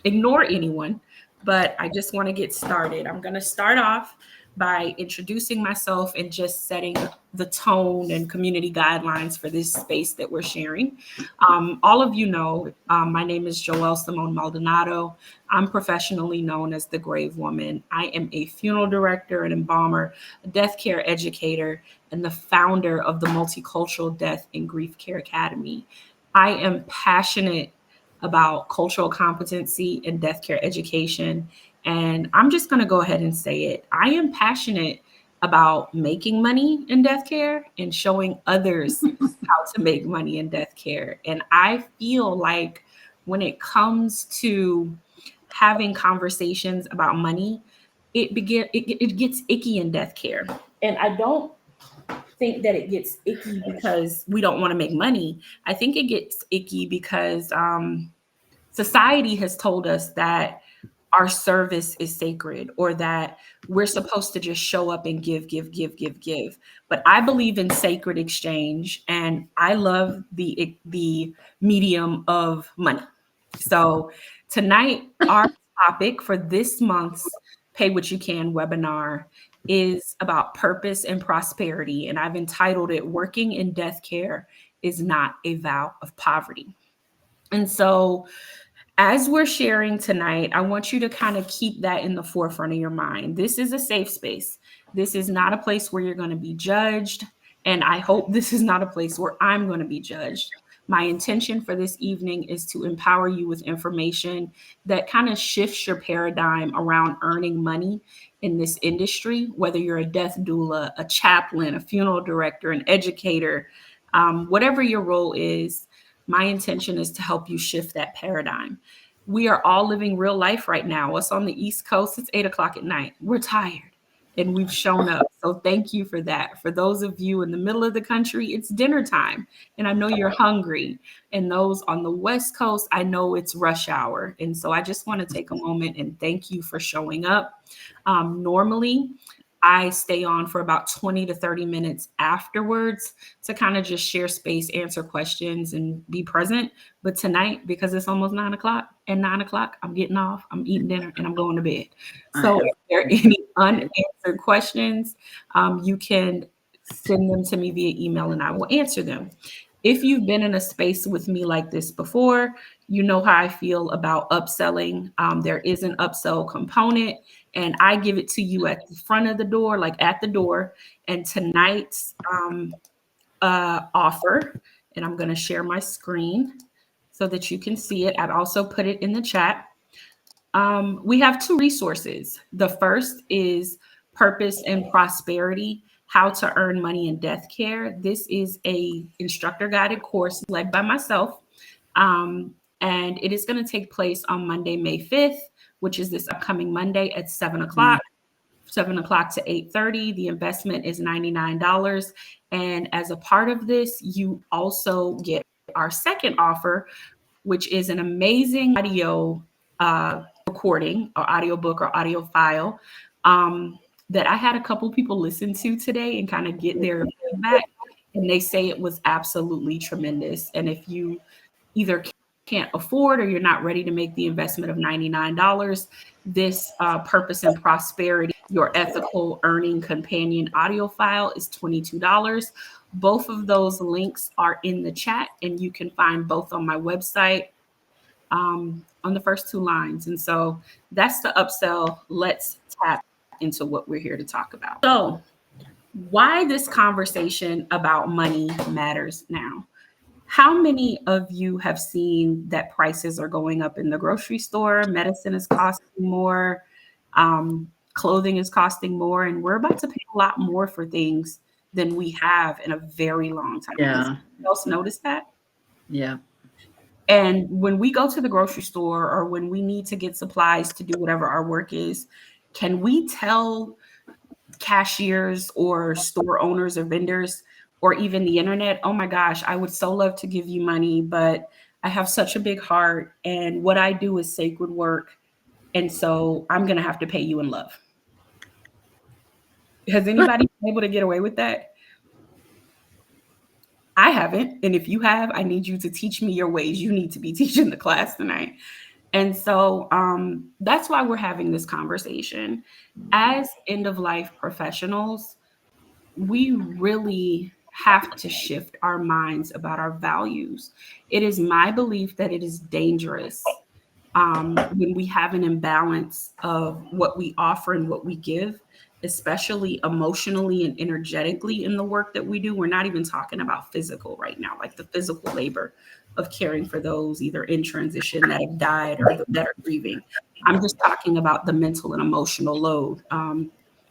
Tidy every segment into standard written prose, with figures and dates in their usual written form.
ignore anyone, but I just want to get started. I'm going to start off by introducing myself and just setting the tone and community guidelines for this space that we're sharing. All of you know, my name is Joelle Simone Maldonado. I'm professionally known as the Grave Woman. I am a funeral director, an embalmer, a death care educator, and the founder of the Multicultural Death and Grief Care Academy. I am passionate about cultural competency and death care education. And I'm just going to go ahead and say it. I am passionate about making money in death care and showing others how to make money in death care. And I feel like when it comes to having conversations about money, it gets icky in death care. And I don't think that it gets icky because we don't want to make money. I think it gets icky because society has told us that our service is sacred or that we're supposed to just show up and give, give, give, give, give. But I believe in sacred exchange and I love the medium of money. So tonight, our topic for this month's Pay What You Can webinar is about purpose and prosperity. And I've entitled it Working in Death Care is Not a Vow of Poverty. And so as we're sharing tonight, I want you to kind of keep that in the forefront of your mind. This is a safe space. This is not a place where you're going to be judged. And I hope this is not a place where I'm going to be judged. My intention for this evening is to empower you with information that kind of shifts your paradigm around earning money in this industry, whether you're a death doula, a chaplain, a funeral director, an educator, whatever your role is. My intention is to help you shift that paradigm. We are all living real life right now. Us on the East Coast, it's 8 o'clock at night. We're tired and we've shown up. So thank you for that. For those of you in the middle of the country, it's dinner time and I know you're hungry. And those on the West Coast, I know it's rush hour. And so I just want to take a moment and thank you for showing up. Normally, I stay on for about 20 to 30 minutes afterwards to kind of just share space, answer questions, and be present. But tonight, because it's almost 9 o'clock, at 9 o'clock, I'm getting off, I'm eating dinner, and I'm going to bed. So if there are any unanswered questions, you can send them to me via email and I will answer them. If you've been in a space with me like this before, you know how I feel about upselling. There is an upsell component, and I give it to you at the front of the door, like at the door. And tonight's offer, and I'm going to share my screen so that you can see it. I've also put it in the chat. We have two resources. The first is Purpose and Prosperity, How to Earn Money in Death Care. This is a instructor guided course led by myself. And it is going to take place on Monday, May 5th, which is this upcoming Monday at 7 o'clock. 7 o'clock to 8:30. The investment is $99. And as a part of this, you also get our second offer, which is an amazing audio recording or audio book or audio file that I had a couple people listen to today and kind of get their feedback. And they say it was absolutely tremendous. And if you either can't afford or you're not ready to make the investment of $99, this Purpose and Prosperity, Your Ethical Earning Companion audio file is $22. Both of those links are in the chat, and you can find both on my website on the first two lines. And so that's the upsell. Let's tap into what we're here to talk about. So why this conversation about money matters now. How many of you have seen that prices are going up in the grocery store? Medicine is costing more, clothing is costing more, and we're about to pay a lot more for things than we have in a very long time. Yeah. Has anyone else noticed that? Yeah. And when we go to the grocery store or when we need to get supplies to do whatever our work is, can we tell cashiers or store owners or vendors or even the internet, oh my gosh, I would so love to give you money, but I have such a big heart and what I do is sacred work. And so I'm going to have to pay you in love. Has anybody been able to get away with that? I haven't. And if you have, I need you to teach me your ways. You need to be teaching the class tonight. And so that's why we're having this conversation. As end of life professionals, we really have to shift our minds about our values. It is my belief that it is dangerous when we have an imbalance of what we offer and what we give, especially emotionally and energetically in the work that we do. We're not even talking about physical right now, like the physical labor of caring for those either in transition that have died or that are grieving. I'm just talking about the mental and emotional load,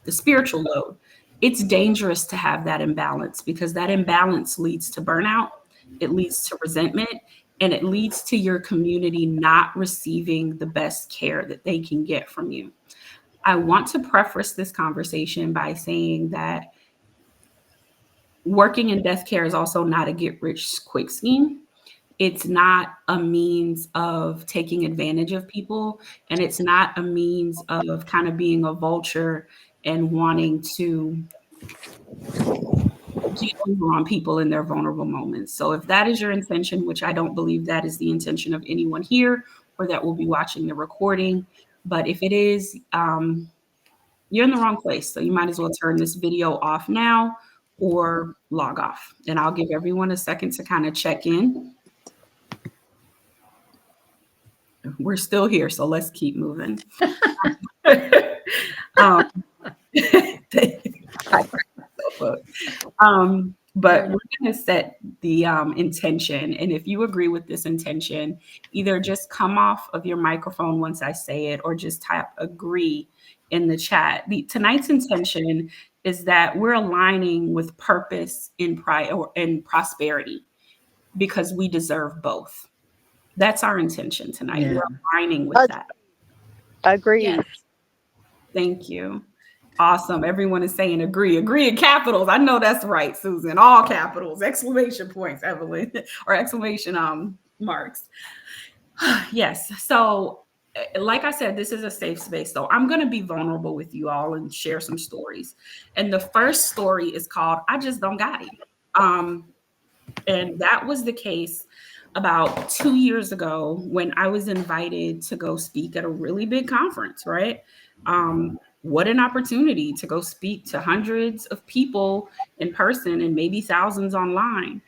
the spiritual load. It's dangerous to have that imbalance because that imbalance leads to burnout, it leads to resentment, and it leads to your community not receiving the best care that they can get from you. I want to preface this conversation by saying that working in death care is also not a get rich quick scheme. It's not a means of taking advantage of people, and it's not a means of kind of being a vulture and wanting to get over on people in their vulnerable moments. So if that is your intention, which I don't believe that is the intention of anyone here or that will be watching the recording, but if it is, you're in the wrong place. So you might as well turn this video off now or log off. And I'll give everyone a second to kind of check in. We're still here, so let's keep moving. But we're going to set the intention. And if you agree with this intention, either just come off of your microphone once I say it or just type agree in the chat. Tonight's intention is that we're aligning with purpose in prosperity because we deserve both. That's our intention tonight. Yeah. We're aligning with that. Agreed. Yes. Thank you. Awesome. Everyone is saying agree. Agree in capitals. I know that's right, Susan. All capitals, exclamation points, Evelyn, or exclamation marks. Yes. So, like I said, this is a safe space. So I'm going to be vulnerable with you all and share some stories. And the first story is called I Just Don't Got It. And that was the case about 2 years ago when I was invited to go speak at a really big conference, right? What an opportunity to go speak to hundreds of people in person and maybe thousands online.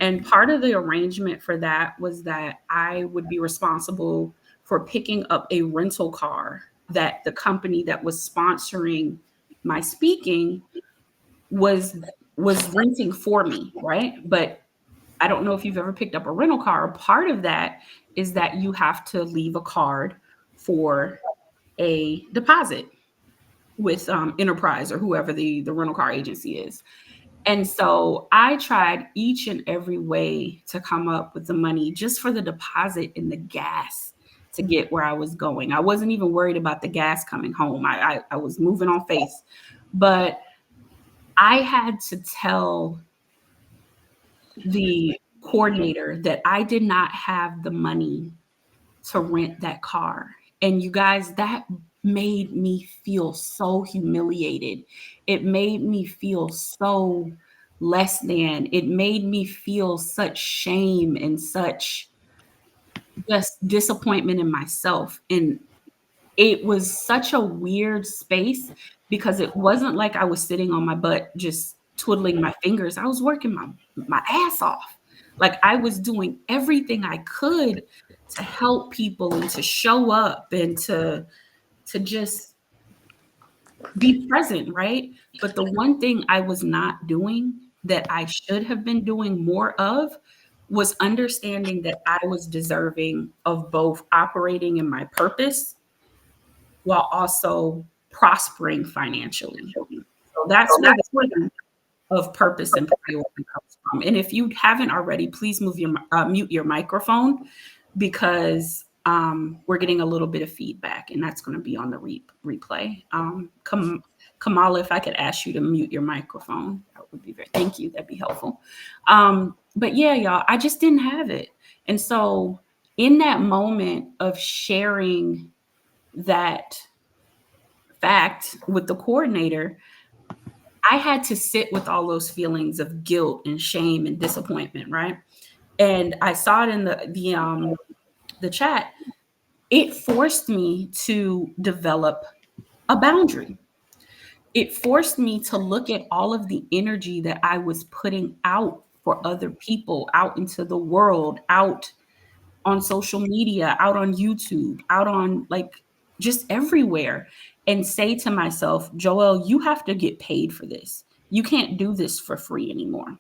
And part of the arrangement for that was that I would be responsible for picking up a rental car that the company that was sponsoring my speaking was renting for me, right? But I don't know if you've ever picked up a rental car. Part of that is that you have to leave a card for a deposit with Enterprise or whoever the rental car agency is. And so I tried each and every way to come up with the money just for the deposit and the gas to get where I was going. I wasn't even worried about the gas coming home. I was moving on faith. But I had to tell the coordinator that I did not have the money to rent that car. And you guys, that made me feel so humiliated. It made me feel so less than. It made me feel such shame and such just disappointment in myself. And it was such a weird space because it wasn't like I was sitting on my butt just twiddling my fingers. I was working my ass off. Like I was doing everything I could to help people and to show up and to just be present, right? But the one thing I was not doing that I should have been doing more of was understanding that I was deserving of both operating in my purpose while also prospering financially. So that's where the of purpose and priority comes from. And if you haven't already, please mute your microphone because we're getting a little bit of feedback, and that's going to be on the replay. Kamala, if I could ask you to mute your microphone, that would be thank you. That'd be helpful. But yeah, y'all, I just didn't have it. And so in that moment of sharing that fact with the coordinator, I had to sit with all those feelings of guilt and shame and disappointment, right? And I saw it in the chat. it forced me to develop a boundary. It forced me to look at all of the energy that I was putting out for other people, out into the world, out on social media, out on YouTube, out on like just everywhere, and say to myself, Joelle, you have to get paid for this. You can't do this for free anymore.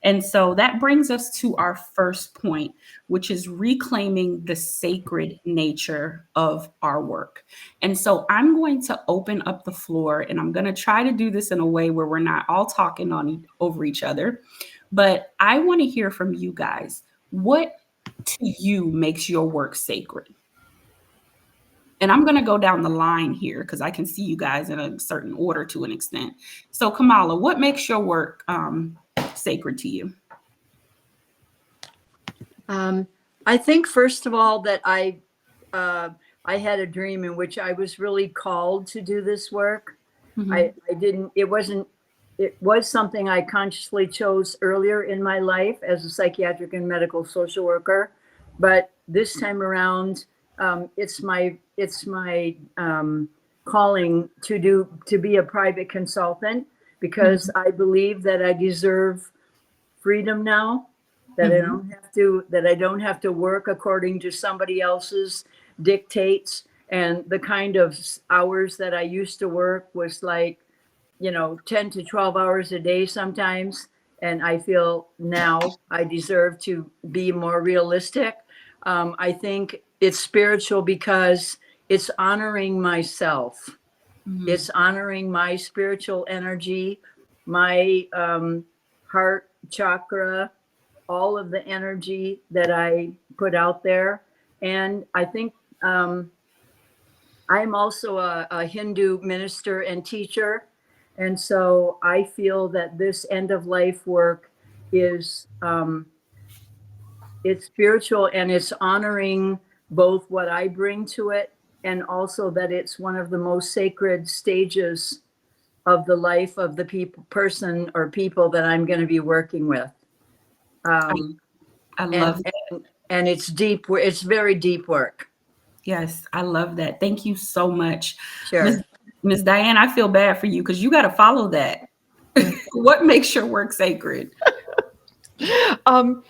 And so that brings us to our first point, which is reclaiming the sacred nature of our work. And so I'm going to open up the floor, and I'm going to try to do this in a way where we're not all talking on over each other. But I want to hear from you guys. What to you makes your work sacred? And I'm going to go down the line here because I can see you guys in a certain order to an extent. So, Kamala, what makes your work sacred to you? I think, first of all, that I had a dream in which I was really called to do this work. Mm-hmm. I didn't, it was something I consciously chose earlier in my life as a psychiatric and medical social worker. But this time around, it's my calling to be a private consultant, because Mm-hmm. I believe that I deserve freedom now, that Mm-hmm. I don't have to work according to somebody else's dictates. And the kind of hours that I used to work was like, 10 to 12 hours a day sometimes. And I feel now I deserve to be more realistic. I think it's spiritual because it's honoring myself. Mm-hmm. It's honoring my spiritual energy, my heart chakra, all of the energy that I put out there. And I think I'm also a Hindu minister and teacher. And so I feel that this end of life work is it's spiritual, and it's honoring both what I bring to it, and also that it's one of the most sacred stages of the life of the person or people that I'm going to be working with. I And, love that. and it's deep. It's very deep work. Yes, I love that. Thank you so much. Miss Sure. Miss Diane, I feel bad for you because you got to follow that. What makes your work sacred? Um,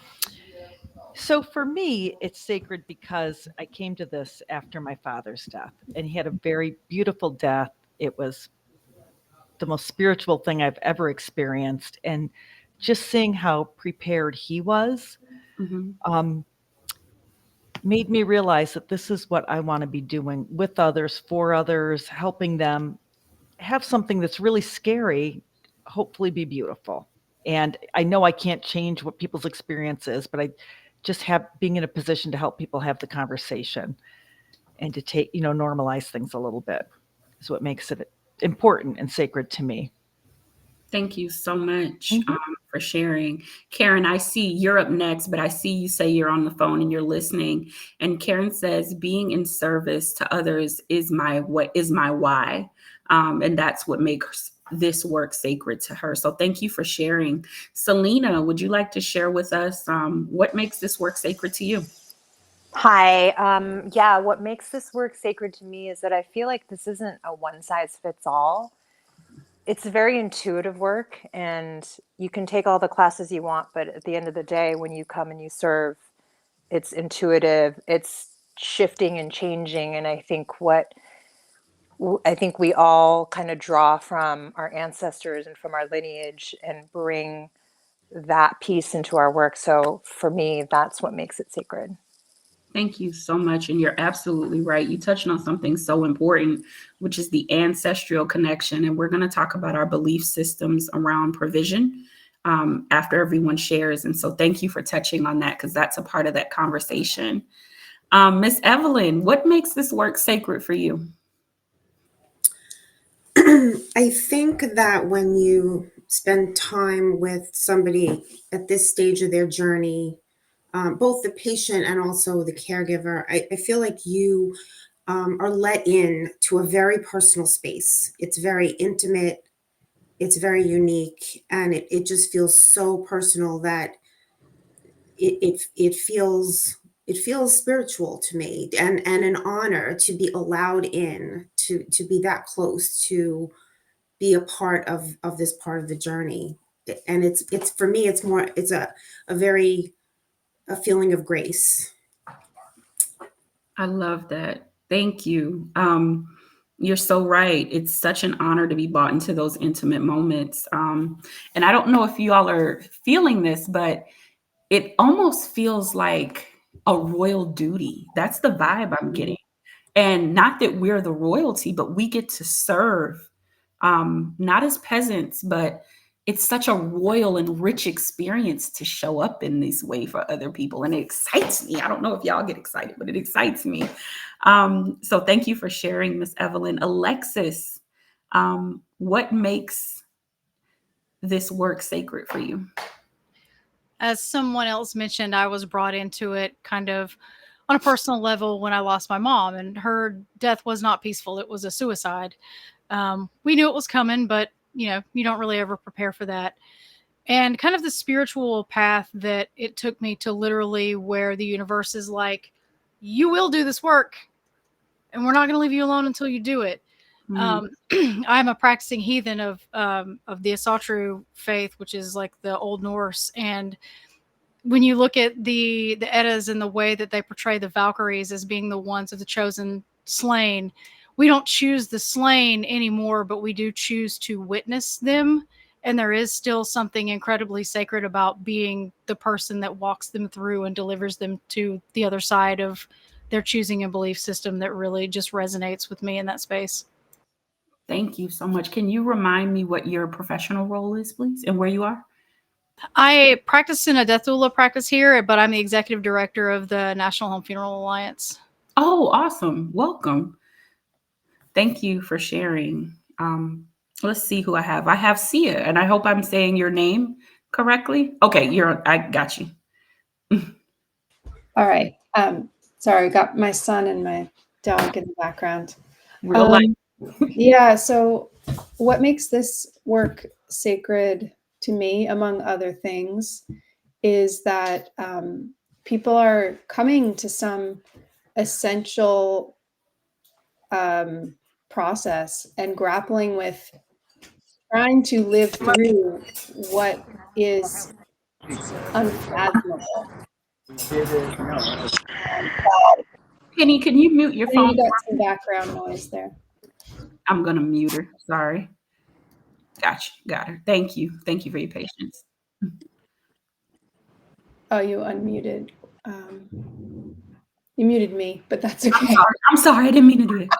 so for me, it's sacred because I came to this after my father's death, and he had a very beautiful death. It was the most spiritual thing I've ever experienced. And just seeing how prepared he was Mm-hmm. made me realize that this is what I want to be doing with others, for others, helping them have something that's really scary, hopefully be beautiful. And I know I can't change what people's experience is, but I just have being in a position to help people have the conversation and to take, normalize things a little bit is what makes it important and sacred to me. Thank you so much Mhm. for sharing. Karen, I see you're up next, but I see you say you're on the phone and you're listening. And Karen says, being in service to others is my why. And that's what makes this work sacred to her. So thank you for sharing. Selena, would you like to share with us what makes this work sacred to you? Hi. Yeah, what makes this work sacred to me is that I feel like this isn't a one size fits all. It's very intuitive work, and you can take all the classes you want, but at the end of the day, when you come and you serve, it's intuitive, it's shifting and changing. And I think we all kind of draw from our ancestors and from our lineage and bring that piece into our work. So for me, that's what makes it sacred. Thank you so much. And you're absolutely right. You touched on something so important, which is the ancestral connection. And we're going to talk about our belief systems around provision after everyone shares. And so thank you for touching on that, because that's a part of that conversation. Miss Evelyn, what makes this work sacred for you? I think that when you spend time with somebody at this stage of their journey, both the patient and also the caregiver, I feel like you are let in to a very personal space. It's very intimate, it's very unique, and it just feels so personal that it feels it feels spiritual to me, and an honor to be allowed in, to be that close, to be a part of this part of the journey. And it's for me, it's more, it's a very, a feeling of grace. I love that. Thank you. You're so right. It's such an honor to be brought into those intimate moments. And I don't know if you all are feeling this, but it almost feels like a royal duty. That's the vibe I'm getting. And not that we're the royalty, but we get to serve, not as peasants, but it's such a royal and rich experience to show up in this way for other people. And it excites me. I don't know if y'all get excited, but it excites me. So thank you for sharing, Miss Evelyn. Alexis, what makes this work sacred for you? As someone else mentioned, I was brought into it kind of on a personal level when I lost my mom, and her death was not peaceful. It was a suicide. We knew it was coming, but you don't really ever prepare for that. And kind of the spiritual path that it took me to, literally where the universe is like, you will do this work and we're not going to leave you alone until you do it. I'm a practicing heathen of the Asatru faith, which is like the Old Norse. And when you look at the Eddas and the way that they portray the Valkyries as being the ones of the chosen slain, we don't choose the slain anymore, but we do choose to witness them. And there is still something incredibly sacred about being the person that walks them through and delivers them to the other side of their choosing and belief system that really just resonates with me in that space. Thank you so much. Can you remind me what your professional role is, please, and where you are? I practice in a death doula practice here, but I'm the executive director of the National Home Funeral Alliance. Oh, awesome. Welcome. Thank you for sharing. Let's see who I have. I have Sia, and I hope I'm saying your name correctly. Okay, I got you. All right. Sorry, got my son and my dog in the background. Real life. Yeah, so what makes this work sacred to me, among other things, is that people are coming to some essential process and grappling with trying to live through what is unfathomable. Penny, can you mute your phone? You got some background noise there. I'm going to mute her. Sorry. Gotcha. Got her. Thank you. Thank you for your patience. Oh, you unmuted. You muted me, but that's okay. I'm sorry. I didn't mean to do it.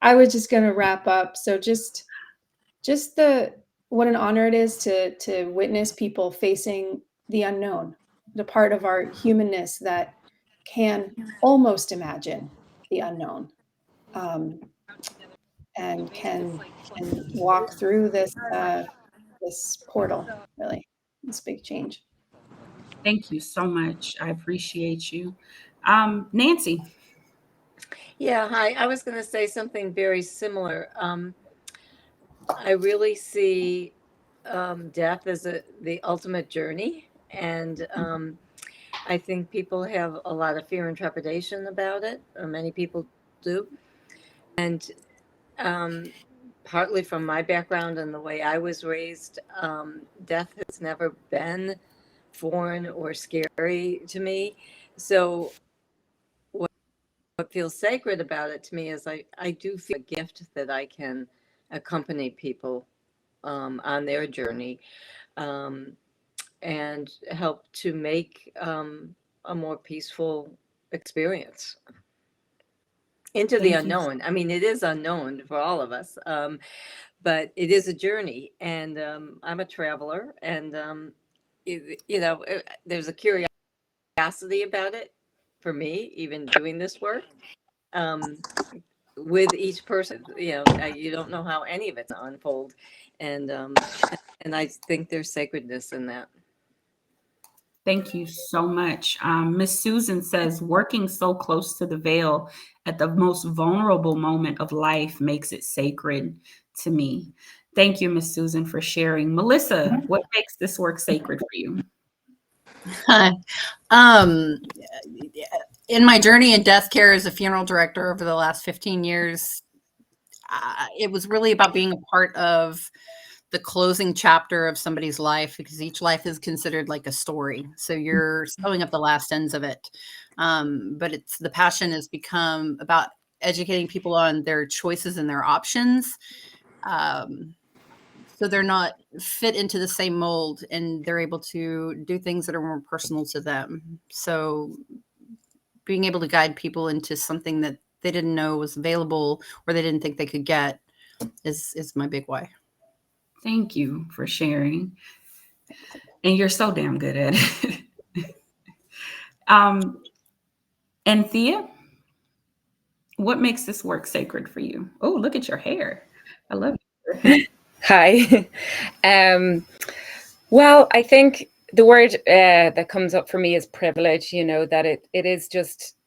I was just going to wrap up. So just what an honor it is to witness people facing the unknown, the part of our humanness that can almost imagine the unknown, and can walk through this portal, really. This big change. Thank you so much. I appreciate you. Nancy. Yeah, hi. I was going to say something very similar. I really see death as the ultimate journey. And I think people have a lot of fear and trepidation about it, or many people do. And partly from my background and the way I was raised, death has never been foreign or scary to me. So what feels sacred about it to me is I do feel a gift that I can accompany people on their journey, and help to make a more peaceful experience into the unknown. I mean, it is unknown for all of us, but it is a journey, and I'm a traveler, and there's a curiosity about it for me, even doing this work. With each person, you don't know how any of it's unfold, and I think there's sacredness in that. Thank you so much. Miss Susan says, working so close to the veil at the most vulnerable moment of life makes it sacred to me. Thank you, Miss Susan, for sharing. Melissa, what makes this work sacred for you? um, in my journey in death care as a funeral director over the last 15 years, it was really about being a part of the closing chapter of somebody's life, because each life is considered like a story. So you're sewing up the last ends of it. But the passion has become about educating people on their choices and their options. So they're not fit into the same mold, and they're able to do things that are more personal to them. So being able to guide people into something that they didn't know was available or they didn't think they could get is my big why. Thank you for sharing. And you're so damn good at it. And Thea, what makes this work sacred for you? Oh, look at your hair. I love it. Hi. Well, I think the word that comes up for me is privilege, that it is just,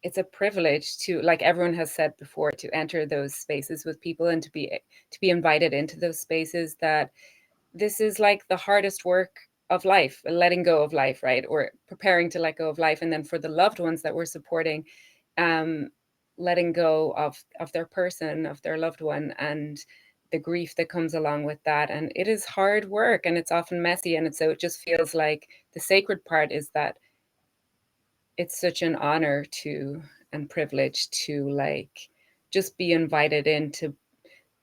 it's a privilege to, like everyone has said before, to enter those spaces with people and to be invited into those spaces. That this is like the hardest work of life, letting go of life, right? Or preparing to let go of life. And then for the loved ones that we're supporting, letting go of their person, of their loved one, and the grief that comes along with that. And it is hard work, and it's often messy. And so it just feels like the sacred part is that it's such an honor to, and privilege to, like, just be invited in to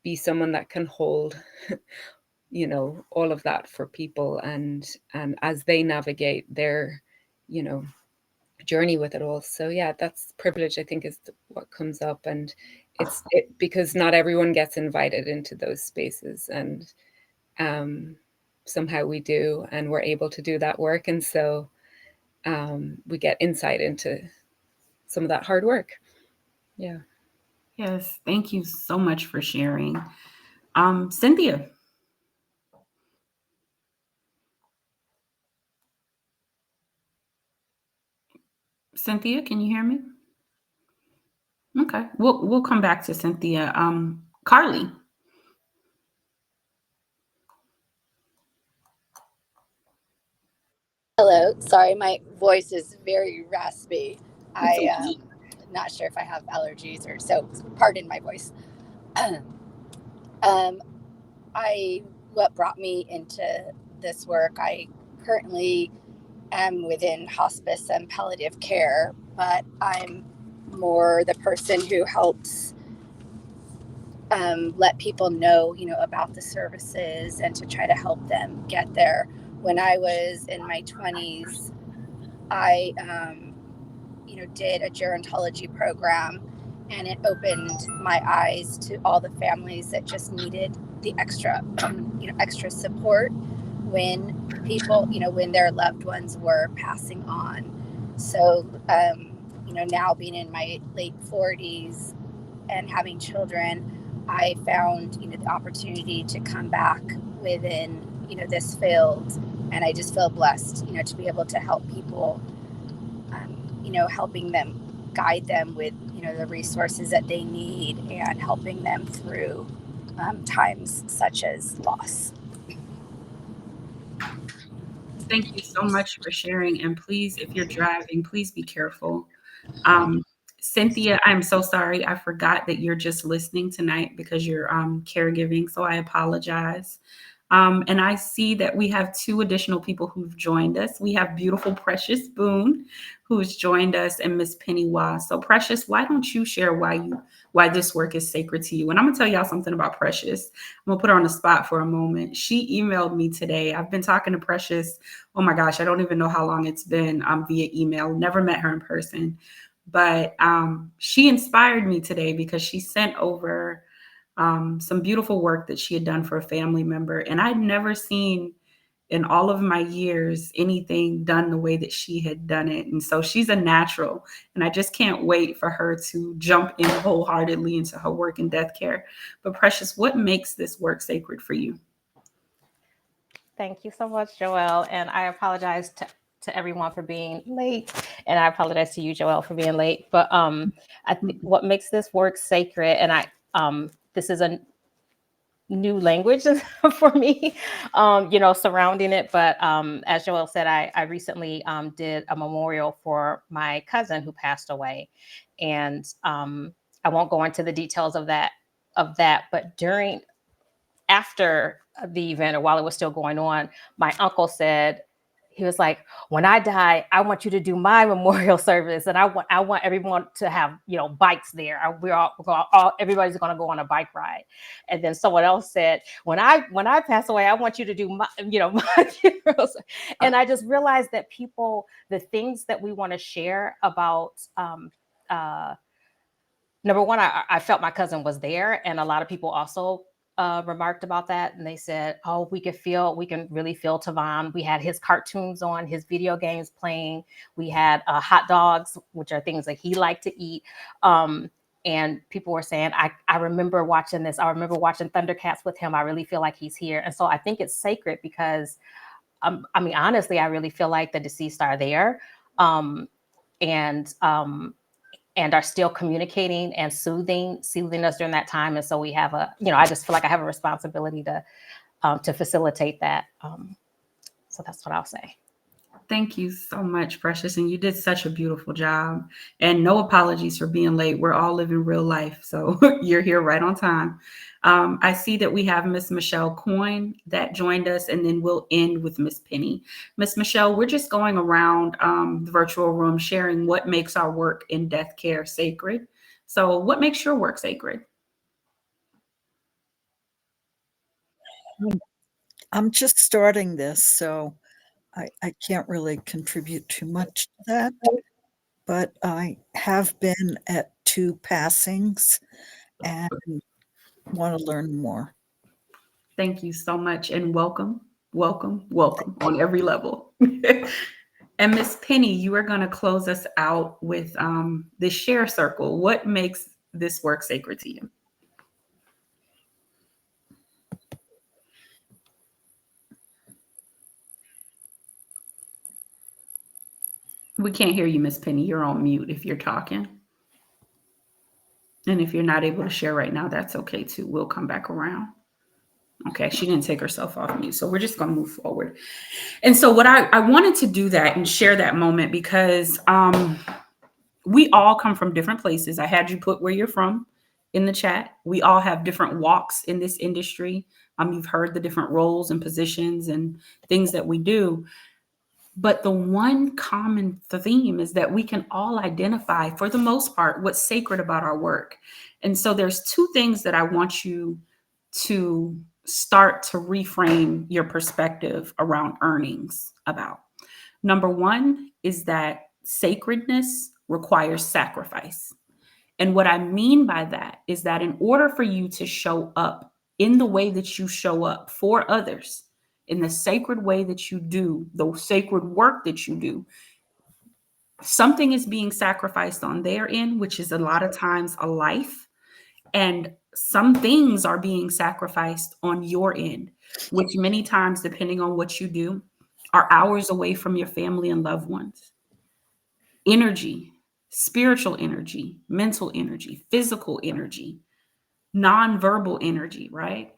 be someone that can hold all of that for people, and as they navigate their journey with it all. So yeah, that's privilege, I think, is what comes up. And it's because not everyone gets invited into those spaces, and somehow we do, and we're able to do that work. And so we get insight into some of that hard work. Yeah. Yes, thank you so much for sharing. Cynthia. Cynthia, can you hear me? Okay, we'll come back to Cynthia. Carly. Hello. Sorry, my voice is very raspy. It's I okay. not sure if I have allergies or so. Pardon my voice. um, what brought me into this work? I currently am within hospice and palliative care, but I'm more the person who helps let people know, about the services and to try to help them get there. When I was in my 20s, I did a gerontology program, and it opened my eyes to all the families that just needed the extra extra support when people, when their loved ones were passing on. So now being in my late 40s and having children, I found the opportunity to come back within this field, and I just feel blessed to be able to help people, helping them, guide them with the resources that they need, and helping them through times such as loss. Thank you so much for sharing. And please, if you're driving, please be careful. Cynthia, I'm so sorry. I forgot that you're just listening tonight because you're caregiving. So I apologize. And I see that we have two additional people who've joined us. We have beautiful Precious Boone, who's joined us, and Miss Penny Wah. So Precious, why don't you share why this work is sacred to you? And I'm gonna tell y'all something about Precious. I'm gonna put her on the spot for a moment. She emailed me today. I've been talking to Precious. Oh my gosh, I don't even know how long it's been via email. Never met her in person, but she inspired me today because she sent over some beautiful work that she had done for a family member. And I'd never seen in all of my years anything done the way that she had done it. And so she's a natural. And I just can't wait for her to jump in wholeheartedly into her work in death care. But Precious, what makes this work sacred for you? Thank you so much, Joelle. And I apologize to everyone for being late. And I apologize to you, Joelle, for being late. But I think what makes this work sacred, and this is new language for me, surrounding it. But as Joelle said, I recently did a memorial for my cousin who passed away. And I won't go into the details of that, but after the event, or while it was still going on, my uncle said, he was like, when I die, I want you to do my memorial service. And I want everyone to have, bikes there. Everybody's going to go on a bike ride. And then someone else said, when I pass away, I want you to do my, my funeral. And I just realized that the things that we want to share about, number one, I felt my cousin was there, and a lot of people also remarked about that, and they said, "Oh, we can really feel Tavon. We had his cartoons on, his video games playing. We had hot dogs, which are things that he liked to eat." And people were saying, "I remember watching this. I remember watching Thundercats with him. I really feel like he's here." And so I think it's sacred because, honestly, I really feel like the deceased are there. And are still communicating and soothing us during that time. And so we have I just feel like I have a responsibility to facilitate that. So that's what I'll say. Thank you so much, Precious. And you did such a beautiful job. And no apologies for being late. We're all living real life. So you're here right on time. I see that we have Miss Michelle Coyne that joined us, and then we'll end with Miss Penny. Miss Michelle, we're just going around the virtual room sharing what makes our work in death care sacred. So what makes your work sacred? I'm just starting this, so I can't really contribute too much to that, but I have been at 2 passings and want to learn more. Thank you so much, and welcome on every level. And Miss Penny, you are going to close us out with the share circle. What makes this work sacred to you? We can't hear you, Miss Penny. You're on mute if you're talking. And if you're not able to share right now, that's okay too. We'll come back around. Okay, she didn't take herself off mute. So we're just going to move forward. And so what I wanted to do that and share that moment because we all come from different places. I had you put where you're from in the chat. We all have different walks in this industry. You've heard the different roles and positions and things that we do. But the one common theme is that we can all identify, for the most part, what's sacred about our work. And so there's 2 things that I want you to start to reframe your perspective around earnings about. Number 1 is that sacredness requires sacrifice. And what I mean by that is that in order for you to show up in the way that you show up for others, in the sacred way that you do, the sacred work that you do, something is being sacrificed on their end, which is a lot of times a life. And some things are being sacrificed on your end, which many times, depending on what you do, are hours away from your family and loved ones. Energy, spiritual energy, mental energy, physical energy, nonverbal energy, right?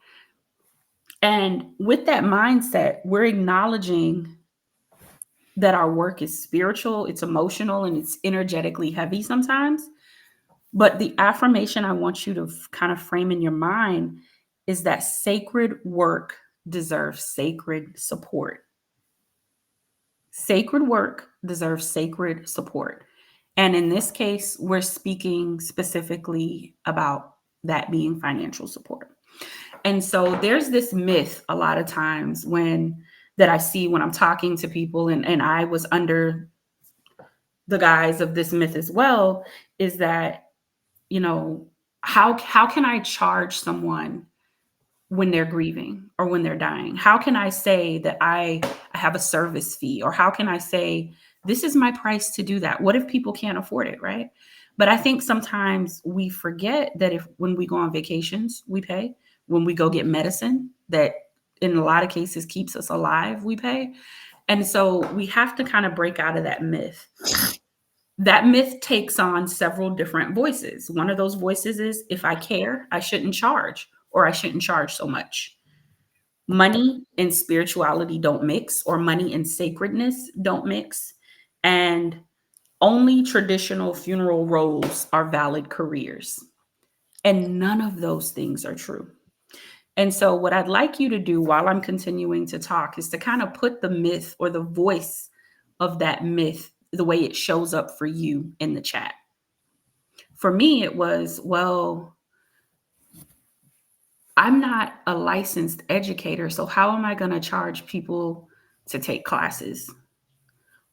And with that mindset, we're acknowledging that our work is spiritual, it's emotional, and it's energetically heavy sometimes. But the affirmation I want you to kind of frame in your mind is that sacred work deserves sacred support. Sacred work deserves sacred support. And in this case, we're speaking specifically about that being financial support. And so there's this myth a lot of times that I see when I'm talking to people, and I was under the guise of this myth as well, is that, how can I charge someone when they're grieving or when they're dying? How can I say that I have a service fee? Or how can I say, this is my price to do that? What if people can't afford it, right? But I think sometimes we forget that when we go on vacations, we pay. When we go get medicine that in a lot of cases keeps us alive, we pay. And so we have to kind of break out of that myth. That myth takes on several different voices. One of those voices is, if I care, I shouldn't charge. or I shouldn't charge so much. Money and spirituality don't mix, or money and sacredness don't mix. And only traditional funeral roles are valid careers. And none of those things are true. And so, what I'd like you to do while I'm continuing to talk is to kind of put the myth or the voice of that myth, the way it shows up for you, in the chat. For me, it was, well, I'm not a licensed educator, so how am I going to charge people to take classes?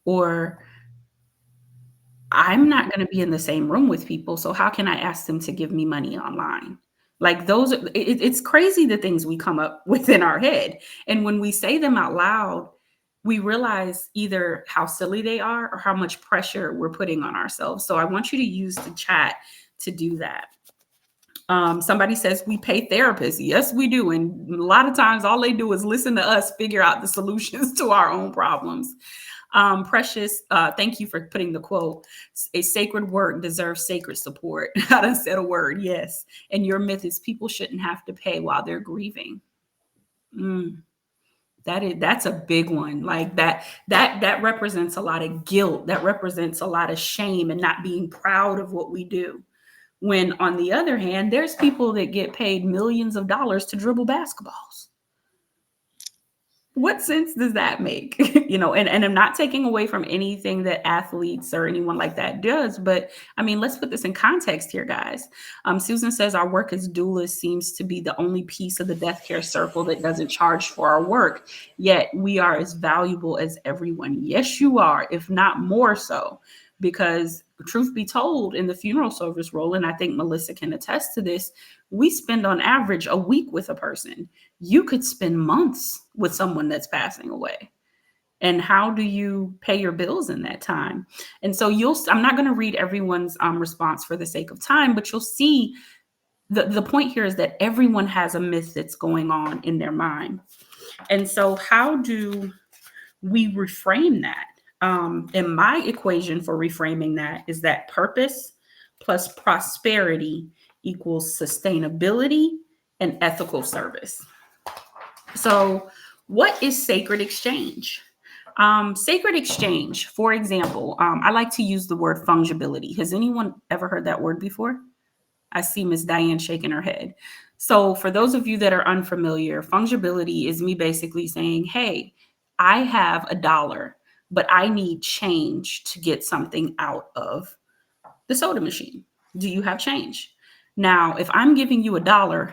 Or I'm not going to be in the same room with people, so how can I ask them to give me money online? Like those, it's crazy the things we come up with in our head. And when we say them out loud, we realize either how silly they are or how much pressure we're putting on ourselves. So I want you to use the chat to do that. Somebody says we pay therapists. Yes, we do. And a lot of times all they do is listen to us figure out the solutions to our own problems. Precious, thank you for putting the quote. A sacred work deserves sacred support. I done said a word, yes. And your myth is people shouldn't have to pay while they're grieving. That's a big one. Like that represents a lot of guilt. That represents a lot of shame and not being proud of what we do. When on the other hand, there's people that get paid millions of dollars to dribble basketballs. What sense does that make? And I'm not taking away from anything that athletes or anyone like that does, but I mean, let's put this in context here, guys. Susan says our work as doulas seems to be the only piece of the death care circle that doesn't charge for our work, yet we are as valuable as everyone. Yes, you are, if not more so, because truth be told, in the funeral service role, and I think Melissa can attest to this, we spend on average a week with a person. You could spend months with someone that's passing away. And how do you pay your bills in that time? And so I'm not going to read everyone's response for the sake of time, but you'll see the point here is that everyone has a myth that's going on in their mind. And so how do we reframe that? And my equation for reframing that is that purpose plus prosperity equals sustainability and ethical service. So what is sacred exchange? Sacred exchange, for example, I like to use the word fungibility. Has anyone ever heard that word before? I see Miss Diane shaking her head. So for those of you that are unfamiliar, fungibility is me basically saying, hey, I have $1, but I need change to get something out of the soda machine. Do you have change? Now, if I'm giving you $1,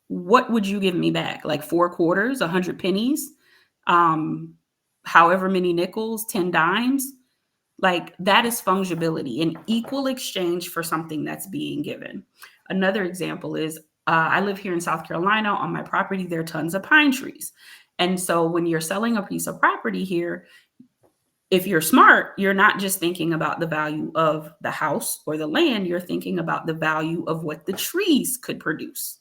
what would you give me back? Like 4 quarters, 100 pennies, however many nickels, 10 dimes? Like that is fungibility, an equal exchange for something that's being given. Another example is I live here in South Carolina. On my property, there are tons of pine trees. And so when you're selling a piece of property here, if you're smart, you're not just thinking about the value of the house or the land, you're thinking about the value of what the trees could produce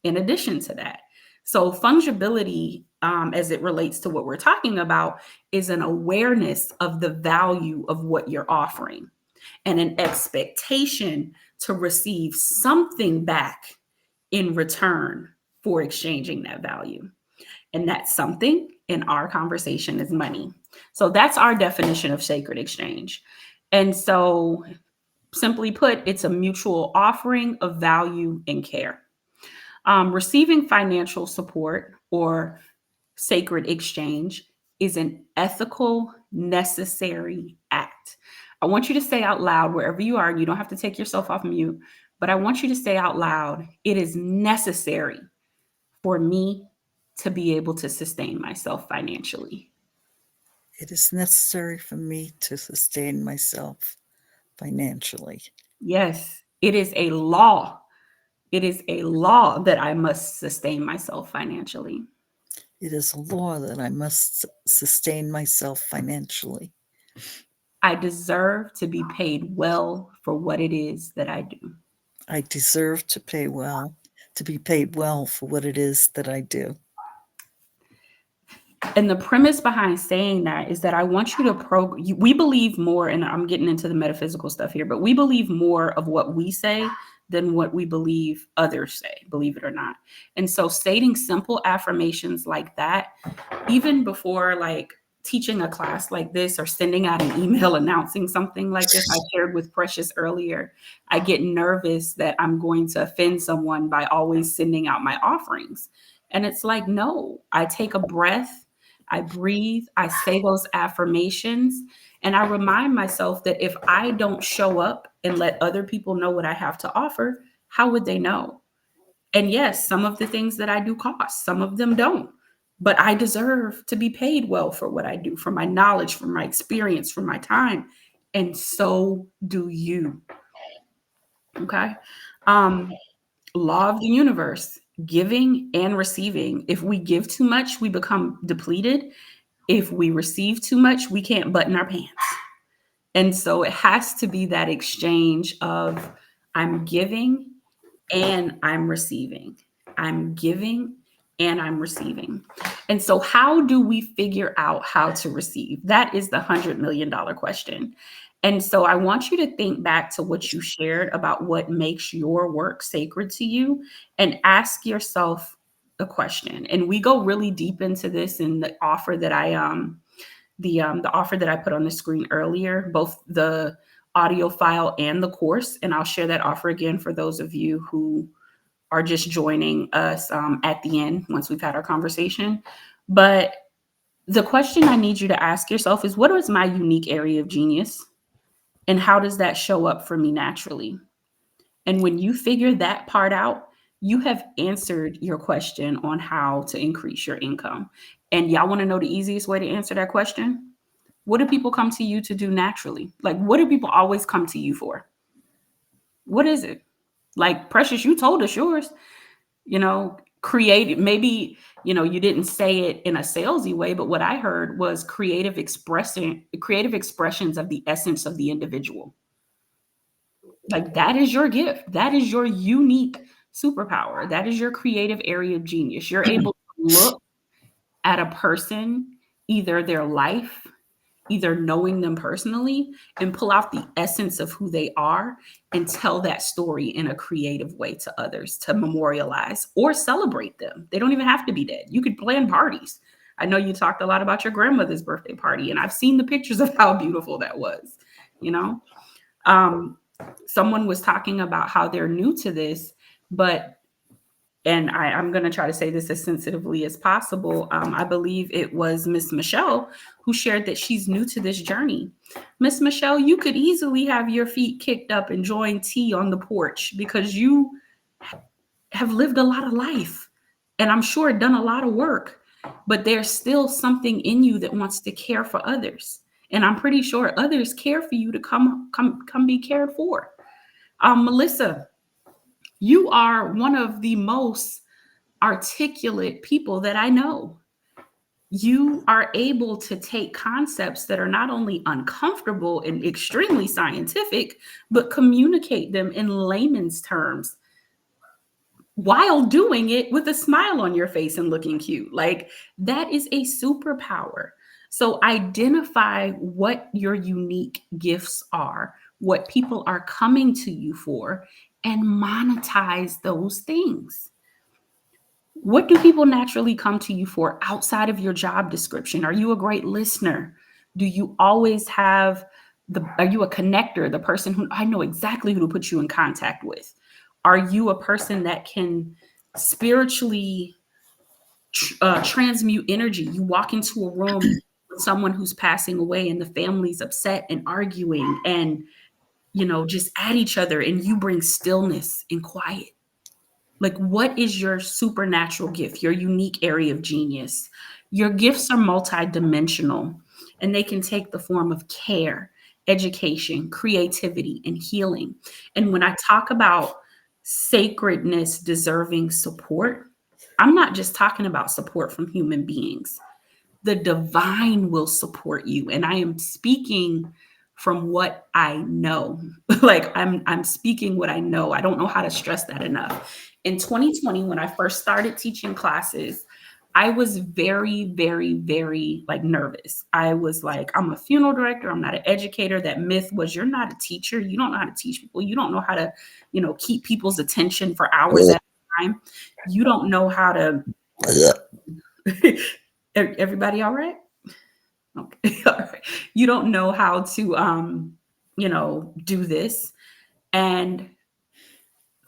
in addition to that. So fungibility, as it relates to what we're talking about, is an awareness of the value of what you're offering and an expectation to receive something back in return for exchanging that value. And that something in our conversation is money. So that's our definition of sacred exchange. And so simply put, it's a mutual offering of value and care. Receiving financial support or sacred exchange is an ethical, necessary act. I want you to say out loud wherever you are, and you don't have to take yourself off mute, but I want you to say out loud, it is necessary for me to be able to sustain myself financially. It is necessary for me to sustain myself financially. Yes, it is a law. It is a law that I must sustain myself financially. It is a law that I must sustain myself financially. I deserve to be paid well for what it is that I do. I deserve to be paid well for what it is that I do. And the premise behind saying that is that I want you to we believe more, and I'm getting into the metaphysical stuff here, but we believe more of what we say than what we believe others say, believe it or not. And so stating simple affirmations like that, even before like teaching a class like this or sending out an email announcing something like this, I shared with Precious earlier, I get nervous that I'm going to offend someone by always sending out my offerings. And it's like, no, I take a breath, I breathe, I say those affirmations, and I remind myself that if I don't show up and let other people know what I have to offer, how would they know? And yes, some of the things that I do cost, some of them don't. But I deserve to be paid well for what I do, for my knowledge, for my experience, for my time. And so do you. Okay. Law of the universe, giving and receiving. If we give too much, we become depleted. If we receive too much, we can't button our pants. And so it has to be that exchange of I'm giving and I'm receiving. I'm giving and I'm receiving. And so, how do we figure out how to receive? That is the $100 million question. And so, I want you to think back to what you shared about what makes your work sacred to you and ask yourself a question. And we go really deep into this in the offer that the offer that I put on the screen earlier, both the audio file and the course. And I'll share that offer again for those of you who are just joining us at the end once we've had our conversation. But the question I need you to ask yourself is, what is my unique area of genius? And how does that show up for me naturally? And when you figure that part out, you have answered your question on how to increase your income. And y'all want to know the easiest way to answer that question? What do people come to you to do naturally? Like, what do people always come to you for? What is it? Like, Precious, you told us yours, create, maybe, you didn't say it in a salesy way, but what I heard was creative expressions of the essence of the individual. Like, that is your gift. That is your unique superpower. That is your creative area of genius. You're able to look at a person, either their life, either knowing them personally, and pull out the essence of who they are and tell that story in a creative way to others to memorialize or celebrate them. They don't even have to be dead. You could plan parties. I know you talked a lot about your grandmother's birthday party, and I've seen the pictures of how beautiful that was. Someone was talking about how they're new to this, and I'm going to try to say this as sensitively as possible. I believe it was Miss Michelle who shared that she's new to this journey. Miss Michelle, you could easily have your feet kicked up and join tea on the porch because you have lived a lot of life and I'm sure done a lot of work, but there's still something in you that wants to care for others. And I'm pretty sure others care for you to come be cared for. Melissa, you are one of the most articulate people that I know. You are able to take concepts that are not only uncomfortable and extremely scientific, but communicate them in layman's terms while doing it with a smile on your face and looking cute. Like, that is a superpower. So identify what your unique gifts are, what people are coming to you for, and monetize those things. What do people naturally come to you for outside of your job description? Are you a great listener? Do you always have are you a connector, the person who I know exactly who to put you in contact with? Are you a person that can spiritually transmute energy? You walk into a room with someone who's passing away and the family's upset and arguing and, just at each other, and you bring stillness and quiet. Like, what is your supernatural gift, your unique area of genius? Your gifts are multidimensional, and they can take the form of care, education, creativity, and healing. And when I talk about sacredness deserving support, I'm not just talking about support from human beings. The divine will support you. And I am speaking from what I know. Like, I'm speaking what I know. I don't know how to stress that enough. In 2020, when I first started teaching classes, I was very, very, very like nervous. I was like, I'm a funeral director. I'm not an educator. That myth was you're not a teacher. You don't know how to teach people. You don't know how to, keep people's attention for hours at a time. You don't know how to. Everybody all right? Okay. All right. You don't know how to, do this. And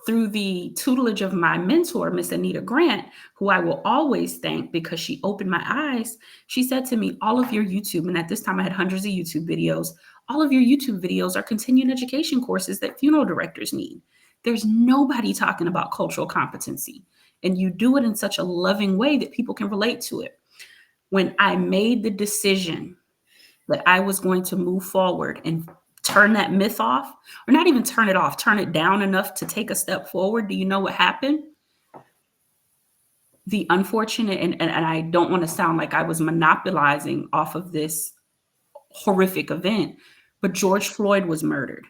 through the tutelage of my mentor, Miss Anita Grant, who I will always thank because she opened my eyes, she said to me, all of your YouTube, and at this time I had hundreds of YouTube videos, all of your YouTube videos are continuing education courses that funeral directors need. There's nobody talking about cultural competency. And you do it in such a loving way that people can relate to it. When I made the decision that I was going to move forward and turn that myth off, or not even turn it off, turn it down enough to take a step forward, do you know what happened? The unfortunate, and I don't want to sound like I was monopolizing off of this horrific event, but George Floyd was murdered.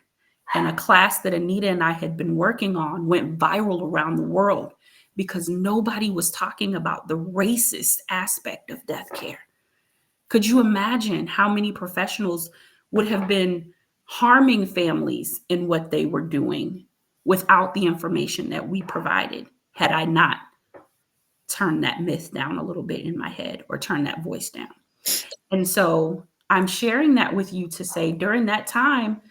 And a class that Anita and I had been working on went viral around the world because nobody was talking about the racist aspect of death care. Could you imagine how many professionals would have been harming families in what they were doing without the information that we provided, had I not turned that myth down a little bit in my head or turned that voice down? And so I'm sharing that with you to say during that time,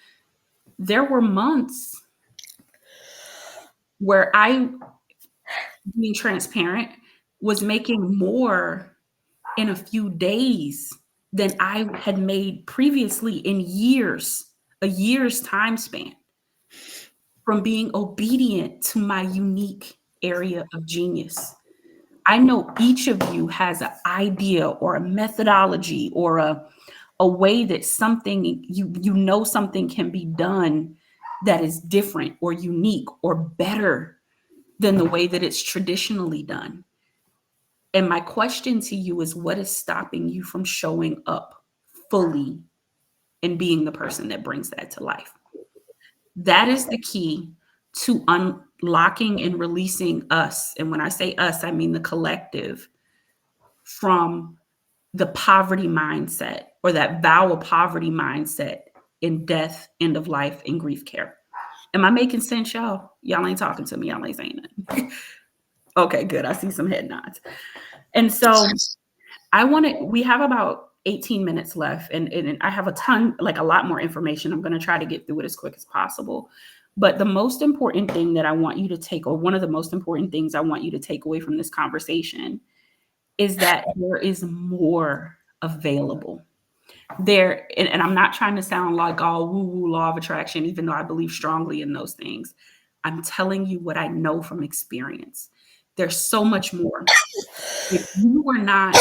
there were months where I, being transparent, was making more in a few days than I had made previously in years, a year's time span, from being obedient to my unique area of genius. I know each of you has an idea or a methodology or a way that something, something can be done that is different or unique or better than the way that it's traditionally done. And my question to you is, what is stopping you from showing up fully and being the person that brings that to life? That is the key to unlocking and releasing us. And when I say us, I mean the collective, from the poverty mindset or that vow of poverty mindset in death, end of life, and grief care. Am I making sense, y'all? Y'all ain't talking to me. Y'all ain't saying nothing. Okay, good. I see some head nods. And so we have about 18 minutes left, and I have a lot more information. I'm going to try to get through it as quick as possible. But the most important thing that I want you to take, or one of the most important things I want you to take away from this conversation, is that there is more available. And I'm not trying to sound like all woo-woo law of attraction, even though I believe strongly in those things. I'm telling you what I know from experience. There's so much more. If you were not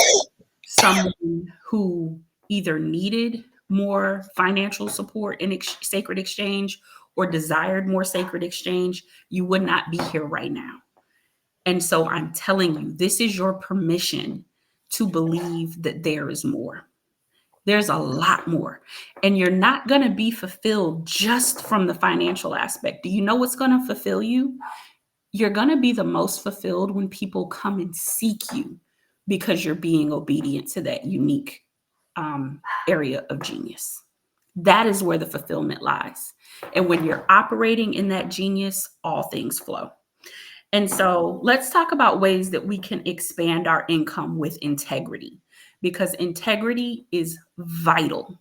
someone who either needed more financial support in sacred exchange or desired more sacred exchange, you would not be here right now. And so I'm telling you, this is your permission to believe that there is more. There's a lot more. And you're not going to be fulfilled just from the financial aspect. Do you know what's going to fulfill you? You're going to be the most fulfilled when people come and seek you because you're being obedient to that unique area of genius. That is where the fulfillment lies. And when you're operating in that genius, all things flow. And so let's talk about ways that we can expand our income with integrity, because integrity is vital.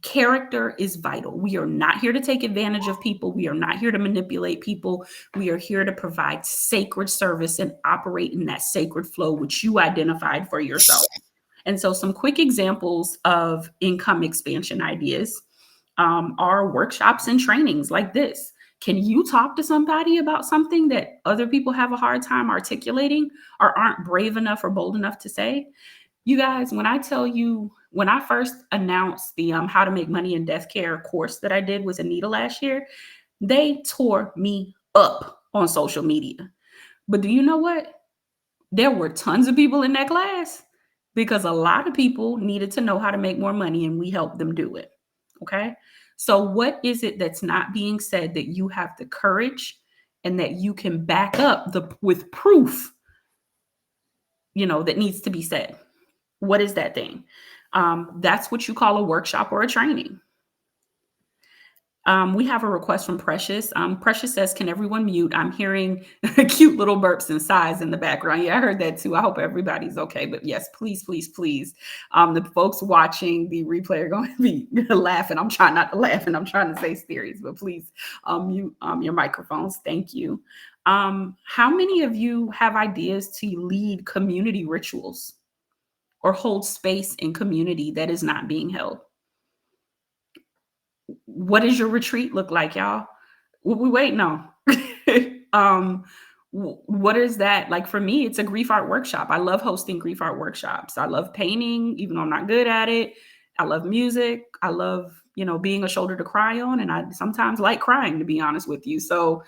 Character is vital. We are not here to take advantage of people. We are not here to manipulate people. We are here to provide sacred service and operate in that sacred flow, which you identified for yourself. And so some quick examples of income expansion ideas are workshops and trainings like this. Can you talk to somebody about something that other people have a hard time articulating or aren't brave enough or bold enough to say? You guys, when I tell you, when I first announced the How to Make Money in Death Care course that I did with Anita last year, they tore me up on social media. But do you know what? There were tons of people in that class because a lot of people needed to know how to make more money, and we helped them do it. Okay. So what is it that's not being said that you have the courage and that you can back up with proof that needs to be said. What is that thing? That's what you call a workshop or a training. We have a request from Precious. Precious says, can everyone mute? I'm hearing cute little burps and sighs in the background. Yeah, I heard that too. I hope everybody's okay. But yes, please, please, please. The folks watching the replay are going to be laughing. I'm trying not to laugh and I'm trying to stay serious, but please mute your microphones. Thank you. How many of you have ideas to lead community rituals or hold space in community that is not being held? What does your retreat look like, y'all? What we waiting on? What is that? Like for me, it's a grief art workshop. I love hosting grief art workshops. I love painting, even though I'm not good at it. I love music. I love, being a shoulder to cry on. And I sometimes like crying, to be honest with you. So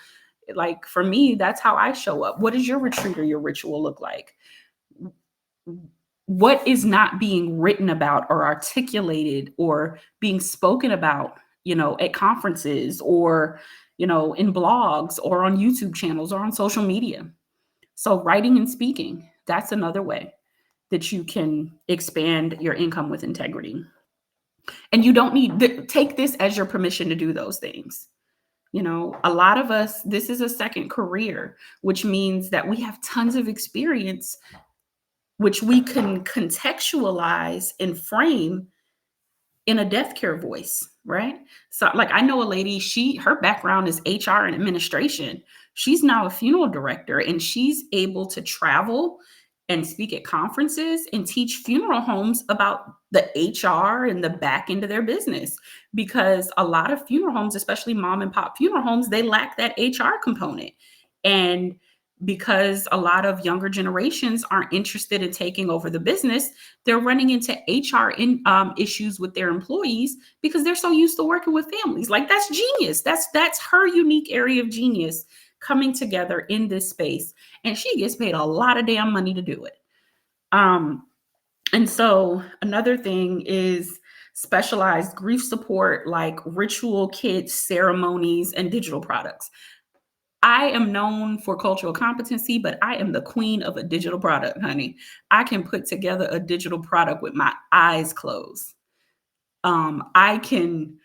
like for me, that's how I show up. What does your retreat or your ritual look like? What is not being written about or articulated or being spoken about, at conferences or, in blogs or on YouTube channels or on social media? So writing and speaking, that's another way that you can expand your income with integrity. And you don't need take this as your permission to do those things. A lot of us, this is a second career, which means that we have tons of experience, which we can contextualize and frame in a Deathcare voice, right? So like I know a lady, her background is HR and administration. She's now a funeral director and she's able to travel and speak at conferences and teach funeral homes about the HR and the back end of their business, because a lot of funeral homes, especially mom and pop funeral homes, they lack that HR component. And because a lot of younger generations aren't interested in taking over the business, they're running into HR issues with their employees because they're so used to working with families. Like that's genius. That's her unique area of genius coming together in this space. And she gets paid a lot of damn money to do it. And so another thing is specialized grief support, like ritual kits, ceremonies, and digital products. I am known for cultural competency, but I am the queen of a digital product, honey. I can put together a digital product with my eyes closed. I can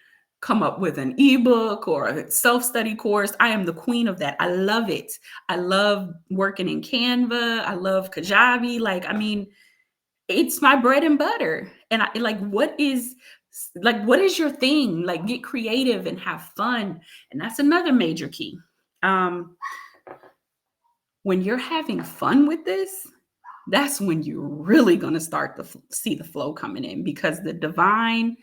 come up with an ebook or a self-study course. I am the queen of that. I love it. I love working in Canva. I love Kajabi. It's my bread and butter. And what is your thing? Like, get creative and have fun. And that's another major key. When you're having fun with this, that's when you're really going to start to see the flow coming in, because the divine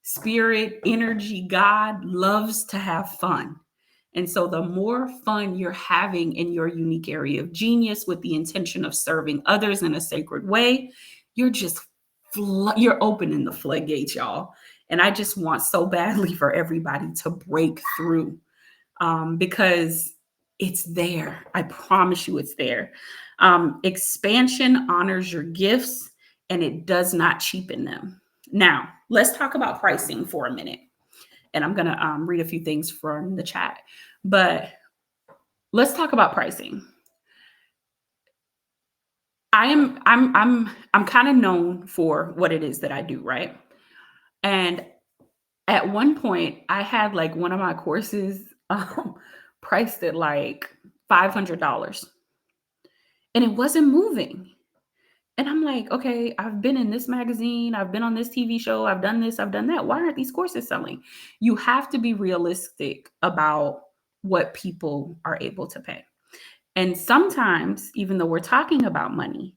spirit, energy, God loves to have fun. And so the more fun you're having in your unique area of genius with the intention of serving others in a sacred way, you're opening the floodgates, y'all. And I just want so badly for everybody to break through, because it's there. I promise you it's there. Expansion honors your gifts and it does not cheapen them. Now, let's talk about pricing for a minute. And I'm going to read a few things from the chat, but let's talk about pricing. I'm kind of known for what it is that I do, right? And at one point I had one of my courses priced at $500 and it wasn't moving. And I'm like, okay, I've been in this magazine, I've been on this TV show, I've done this, I've done that. Why aren't these courses selling? You have to be realistic about what people are able to pay. And sometimes, even though we're talking about money,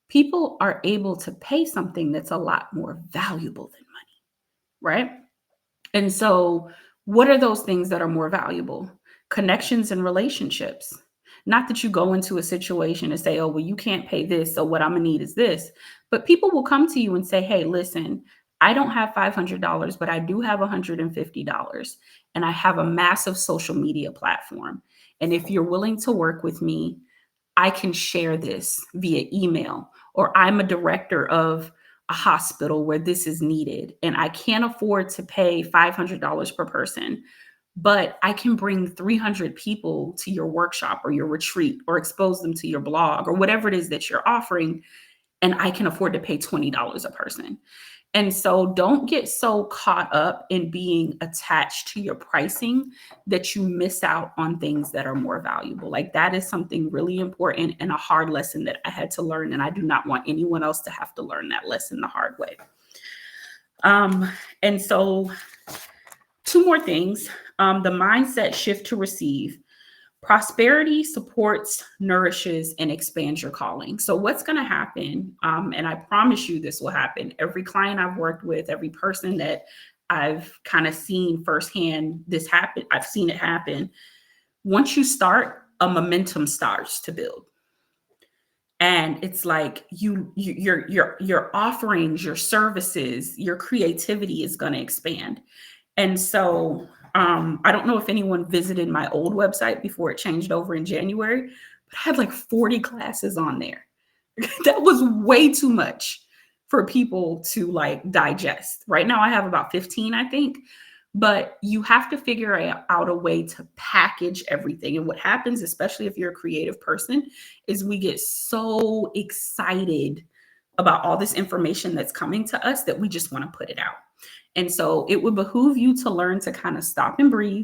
people are able to pay something that's a lot more valuable than money, right? And so what are those things that are more valuable? Connections and relationships. Not that you go into a situation and say, oh, well, you can't pay this, so what I'm gonna need is this. But people will come to you and say, hey, listen, I don't have $500, but I do have $150. And I have a massive social media platform. And if you're willing to work with me, I can share this via email, or I'm a director of a hospital where this is needed. And I can't afford to pay $500 per person, but I can bring 300 people to your workshop or your retreat or expose them to your blog or whatever it is that you're offering. and I can afford to pay $20 a person. And so don't get so caught up in being attached to your pricing that you miss out on things that are more valuable. Like that is something really important and a hard lesson that I had to learn. And I do not want anyone else to have to learn that lesson the hard way. And so 2 more things, the mindset shift to receive. Prosperity supports, nourishes, and expands your calling. So what's going to happen, and I promise you this will happen, every client I've worked with, every person that I've kind of seen firsthand this happen, I've seen it happen. Once you start, a momentum starts to build. And it's like your offerings, your services, your creativity is going to expand. And so I don't know if anyone visited my old website before it changed over in January, but I had like 40 classes on there. That was way too much for people to like digest. Right now I have about 15, I think, but you have to figure out a way to package everything. And what happens, especially if you're a creative person, is we get so excited about all this information that's coming to us that we just want to put it out. And so it would behoove you to learn to kind of stop and breathe